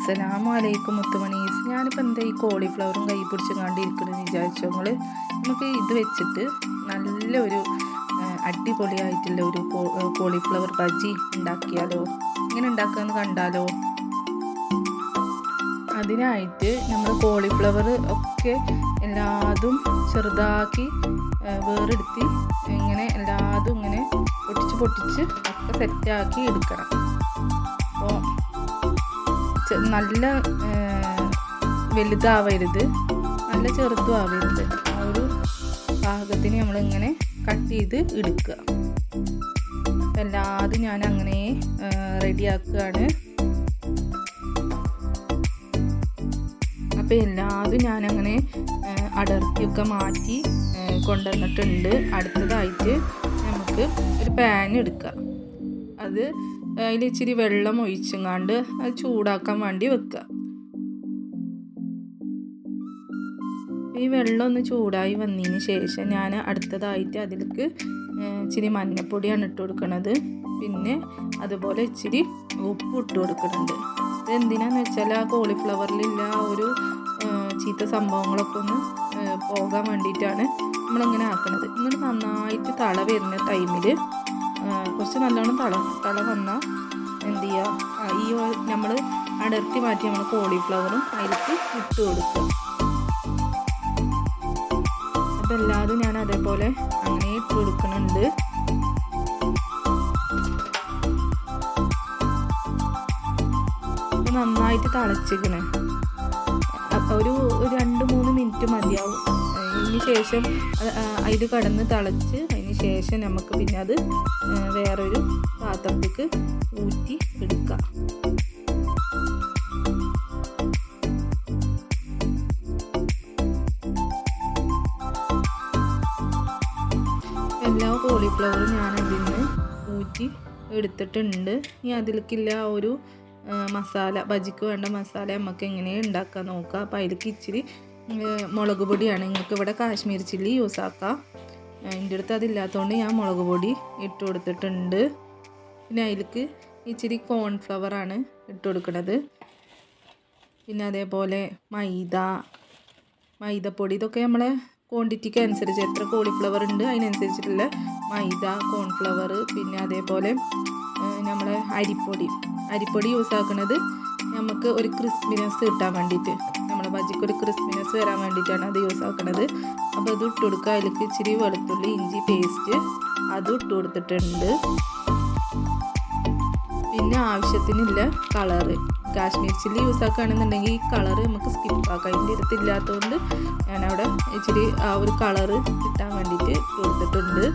അസ്സലാമു അലൈക്കും മുത്തുമണീസ്. ഞാനിപ്പോൾ എന്താ ഈ കോളിഫ്ലവറും കൈ പിടിച്ച് കണ്ടിരിക്കണമെന്ന് വിചാരിച്ചു. നമുക്ക് ഇത് വെച്ചിട്ട് നല്ലൊരു അടിപൊളിയായിട്ടുള്ള ഒരു കോളിഫ്ലവർ ബജി ഉണ്ടാക്കിയാലോ? ഇങ്ങനെ ഉണ്ടാക്കാമെന്ന് കണ്ടാലോ? അതിനായിട്ട് നമ്മൾ കോളിഫ്ലവർ ഒക്കെ എല്ലാതും ചെറുതാക്കി വേറെടുത്ത് ഇങ്ങനെ എല്ലാതും ഇങ്ങനെ പൊട്ടിച്ച് ഒക്കെ സെറ്റാക്കി എടുക്കണം. അപ്പോൾ നല്ല വലുതാവരുത്, നല്ല ചെറുതും ആവരുത്. ആ ഒരു പാകത്തിന് നമ്മളിങ്ങനെ കട്ട് ചെയ്ത് എടുക്കുക. അപ്പം എല്ലാതും ഞാൻ അങ്ങനെ റെഡിയാക്കുകയാണ്. അപ്പോൾ എല്ലാതും ഞാനങ്ങനെ അടർത്തിയൊക്കെ മാറ്റി കൊണ്ടുവന്നിട്ടുണ്ട്. അടുത്തതായിട്ട് നമുക്ക് ഒരു പാൻ എടുക്കുക. അതിൽ ഇച്ചിരി വെള്ളം ഒഴിച്ചങ്ങാണ്ട് അത് ചൂടാക്കാൻ വേണ്ടി വെക്കുക. ഈ വെള്ളം ഒന്ന് ചൂടായി വന്നതിന് ശേഷം ഞാൻ അടുത്തതായിട്ട് അതിലേക്ക് ഇച്ചിരി മഞ്ഞൾപ്പൊടിയാണ് ഇട്ട് കൊടുക്കുന്നത്. പിന്നെ അതുപോലെ ഇച്ചിരി ഉപ്പ് ഇട്ട് കൊടുക്കുന്നുണ്ട്. ഇത് എന്തിനാന്ന് വെച്ചാൽ ആ കോളിഫ്ലവറിലുള്ള ആ ഒരു ചീത്ത സംഭവങ്ങളൊക്കെ ഒന്ന് പോകാൻ വേണ്ടിയിട്ടാണ് നമ്മളിങ്ങനെ ആക്കുന്നത്. എന്നിട്ട് നന്നായിട്ട് തള വരുന്ന ടൈമിൽ കുറച്ച് നല്ലോണം തള വന്നാൽ എന്ത് ചെയ്യുക, ഈ നമ്മൾ അടർത്തി മാറ്റി നമ്മൾ കോളിഫ്ലവറും അതിലേക്ക് ഇട്ട് കൊടുക്കുക. അപ്പം എല്ലാതും ഞാൻ അതേപോലെ അങ്ങനെ ഇട്ട് കൊടുക്കുന്നുണ്ട്. അപ്പം നന്നായിട്ട് തിളച്ചിക്കണേ. ഒരു 2-3 മിനിറ്റ് മതിയാവും. അതിന് ശേഷം അതിൽ കടന്ന് തിളച്ച് അതിന് ശേഷം നമുക്ക് പിന്നെ അത് വേറൊരു പാത്രത്തേക്ക് ഊറ്റി എടുക്കാം. എല്ലാ കോളിഫ്ലവറും ഞാൻ അതിൽ നിന്ന് ഊറ്റി എടുത്തിട്ടുണ്ട്. ഇനി അതിലേക്കില്ല ഒരു മസാല, ബജിക്ക് വേണ്ട മസാല നമുക്ക് എങ്ങനെ ഉണ്ടാക്കാൻ നോക്കാം. അപ്പോൾ അതിലേക്ക് ഇച്ചിരി മുളക് പൊടിയാണ്. നിങ്ങൾക്ക് ഇവിടെ കാശ്മീർ ചില്ലി യൂസ് ആക്കാം. എൻ്റെ അടുത്ത് അതില്ലാത്തതുകൊണ്ട് ഞാൻ മുളക് പൊടി ഇട്ട് കൊടുത്തിട്ടുണ്ട്. പിന്നെ അതിലേക്ക് ഇച്ചിരി കോൺഫ്ലവറാണ് ഇട്ട് കൊടുക്കുന്നത്. പിന്നെ അതേപോലെ മൈദപ്പൊടി, ഇതൊക്കെ നമ്മളെ ക്വാണ്ടിറ്റിക്ക് അനുസരിച്ച് എത്ര കോളിഫ്ലവർ ഉണ്ട് അതിനനുസരിച്ചിട്ടുള്ള മൈദ, കോൺഫ്ലവർ, പിന്നെ അതേപോലെ നമ്മളെ അരിപ്പൊടി യൂസ് ആക്കുന്നത് നമുക്ക് ഒരു ക്രിസ്പിനെസ് കിട്ടാൻ വേണ്ടിയിട്ട്, നമ്മളെ ബജിക്ക് ഒരു ക്രിസ്പിനെസ് വരാൻ വേണ്ടിയിട്ടാണ് അത് യൂസ് ആക്കുന്നത്. അപ്പോൾ അത് ഇട്ട് കൊടുക്കുക. അതിലേക്ക് ഇച്ചിരി വെളുത്തുള്ളി ഇഞ്ചി പേസ്റ്റ് അതും ഇട്ട് കൊടുത്തിട്ടുണ്ട്. പിന്നെ ആവശ്യത്തിനുള്ള കളറ്, കാശ്മീർ ചില്ലി യൂസ് ആക്കുകയാണെന്നുണ്ടെങ്കിൽ ഈ കളറ് നമുക്ക് സ്കിപ്പാക്കാം. അതിൻ്റെ അടുത്തില്ലാത്തതുകൊണ്ട് ഞാനവിടെ ഇച്ചിരി ആ ഒരു കളറ് കിട്ടാൻ വേണ്ടിയിട്ട് ഇട്ട് കൊടുത്തിട്ടുണ്ട്.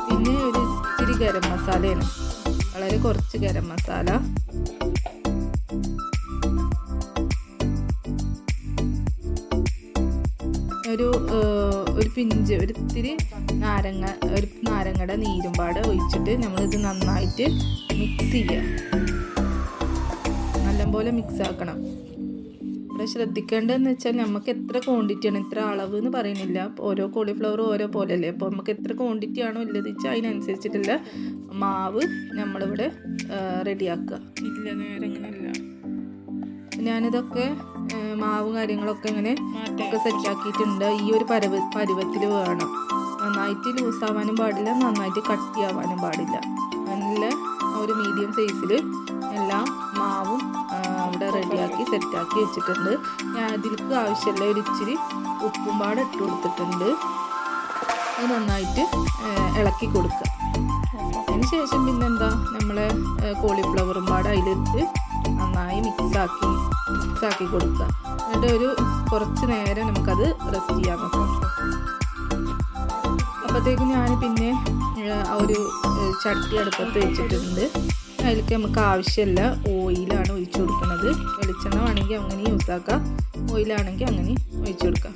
പിന്നെ ഒരു ഇച്ചിരി ഗരം മസാലയാണ്, വളരെ കുറച്ച് ഗരം മസാല. ഒരു പിഞ്ച്, ഒരു ഇത്തിരി നാരങ്ങയുടെ നീരും പാടെ ഒഴിച്ചിട്ട് നമ്മളിത് നന്നായിട്ട് മിക്സ് ചെയ്യുക. നല്ലപോലെ മിക്സ് ആക്കണം. ഇവിടെ ശ്രദ്ധിക്കേണ്ടതെന്ന് വെച്ചാൽ നമുക്ക് എത്ര ക്വാണ്ടിറ്റിയാണ്, ഇത്ര അളവ് എന്ന് പറയുന്നില്ല. ഓരോ കോളിഫ്ലവറും ഓരോ പോലെയല്ലേ. അപ്പോൾ നമുക്ക് എത്ര ക്വാണ്ടിറ്റി ആണോ ഉള്ളത് വെച്ചാൽ അതിനനുസരിച്ചിട്ടുള്ള മാവ് നമ്മളിവിടെ റെഡിയാക്കുക. ഇല്ല, നേരെ ഇങ്ങനെയല്ല. ഞാനിതൊക്കെ മാവും കാര്യങ്ങളൊക്കെ ഇങ്ങനെ ഒക്കെ സെറ്റാക്കിയിട്ടുണ്ട്. ഈ ഒരു പരുവത്തിൽ വേണം. നന്നായിട്ട് ലൂസാവാനും പാടില്ല, നന്നായിട്ട് കട്ടിയാവാനും പാടില്ല. നല്ല ഒരു മീഡിയം സൈസിൽ എല്ലാ മാവും ഇവിടെ റെഡിയാക്കി സെറ്റാക്കി വെച്ചിട്ടുണ്ട്. ഞാൻ അതിലേക്ക് ആവശ്യമുള്ള ഒരു ഇച്ചിരി ഉപ്പും പാടെ ഇട്ട് കൊടുത്തിട്ടുണ്ട്. അത് നന്നായിട്ട് ഇളക്കി കൊടുക്കുക. അതിന് ശേഷം പിന്നെന്താ, നമ്മളെ കോളിഫ്ലവറും പാടെ അതിലിട്ട് നന്നായി മിക്സാക്കി കൊടുക്കുക. എന്നിട്ട് കുറച്ച് നേരം നമുക്കത് റെസ്റ്റ് ചെയ്യാൻ നോക്കാം. അപ്പോഴത്തേക്കും ഞാൻ പിന്നെ ഒരു ചട്ടി അടുപ്പത്ത് വെച്ചിട്ടുണ്ട്. അതിലേക്ക് നമുക്ക് ആവശ്യമുള്ള ഓയിലാണ് ഒഴിച്ചു കൊടുക്കുന്നത്. വെളിച്ചെണ്ണ വേണമെങ്കിൽ അങ്ങനെ യൂസ് ആക്കാം, ഓയിലാണെങ്കിൽ അങ്ങനെ ഒഴിച്ചു കൊടുക്കാം.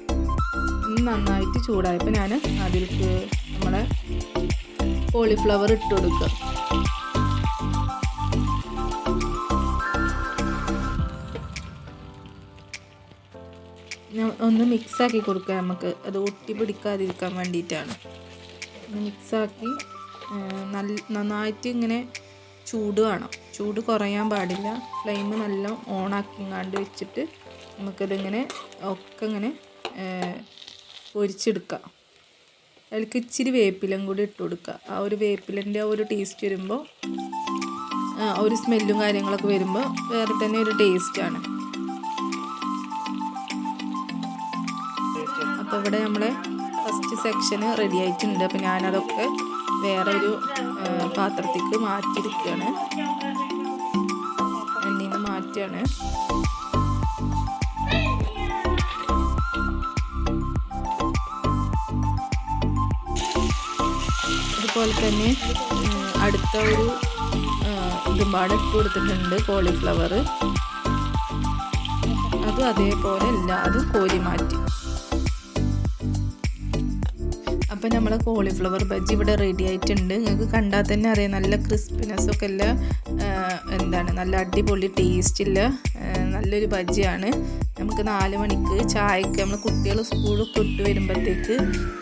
നന്നായിട്ട് ചൂടായപ്പോൾ ഞാൻ അതിലേക്ക് നമ്മളെ കോളിഫ്ലവർ ഇട്ട് കൊടുക്കുക. ഒന്ന് മിക്സാക്കി കൊടുക്കുക. നമുക്ക് അത് ഒട്ടി പിടിക്കാതിരിക്കാൻ വേണ്ടിയിട്ടാണ്. മിക്സാക്കി നന്നായിട്ട് ഇങ്ങനെ ചൂട് വേണം. ചൂട് കുറയാൻ പാടില്ല. ഫ്ലെയിം നല്ല ഓണാക്കിങ്ങാണ്ട് വെച്ചിട്ട് നമുക്കതിങ്ങനെ ഒക്കെ ഇങ്ങനെ പൊരിച്ചെടുക്കാം. അതിലേക്ക് ഇച്ചിരി വേപ്പിലും കൂടി ഇട്ട് കൊടുക്കുക. ആ ഒരു വേപ്പിലിൻ്റെ ആ ഒരു ടേസ്റ്റ് വരുമ്പോൾ ഒരു സ്മെല്ലും കാര്യങ്ങളൊക്കെ വരുമ്പോൾ വേറെ തന്നെ ഒരു ടേസ്റ്റാണ്. അപ്പോൾ ഇവിടെ നമ്മളെ ഫസ്റ്റ് സെക്ഷന് റെഡി ആയിട്ടുണ്ട്. അപ്പോൾ ഞാനതൊക്കെ വേറെ ഒരു പാത്രത്തേക്ക് മാറ്റിയെടുക്കുകയാണ്. എണ്ണയിൽ നിന്ന് മാറ്റുകയാണ്. അതുപോലെ തന്നെ അടുത്ത ഒരു ഇതുമ്പാടെ ഇട്ട് കൊടുത്തിട്ടുണ്ട്, കോളിഫ്ലവർ. അതും അതേപോലെ എല്ലാതും കോരി മാറ്റി. അപ്പം നമ്മൾ കോളിഫ്ലവർ ബജ്ജി ഇവിടെ റെഡി ആയിട്ടുണ്ട്. നിങ്ങൾക്ക് കണ്ടാൽ തന്നെ അറിയാം നല്ല ക്രിസ്പിനെസ്സൊക്കെ ഉള്ള നല്ല അടിപൊളി ടേസ്റ്റുള്ള നല്ലൊരു ബജ്ജിയാണ്. നമുക്ക് 4 മണിക്ക് ചായക്ക് നമ്മൾ കുട്ടികൾ സ്കൂളൊക്കെ ഇട്ട് വരുമ്പോഴത്തേക്ക്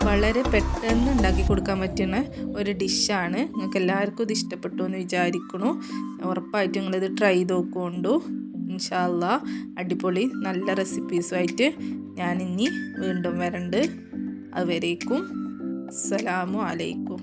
വളരെ പെട്ടെന്ന് ഉണ്ടാക്കി കൊടുക്കാൻ പറ്റുന്ന ഒരു ഡിഷാണ്. നിങ്ങൾക്ക് എല്ലാവർക്കും ഇത് ഇഷ്ടപ്പെട്ടു എന്ന് വിചാരിക്കുന്നു. ഉറപ്പായിട്ടും നിങ്ങളിത് ട്രൈ ചെയ്ത് നോക്കുകൊണ്ടു. ഇൻഷാ അല്ലാഹ് അടിപൊളി നല്ല റെസിപ്പീസുമായിട്ട് ഞാൻ ഇനി വീണ്ടും വരണ്ട്. അതുവരേക്കും അസ്സലാമു അലൈക്കും.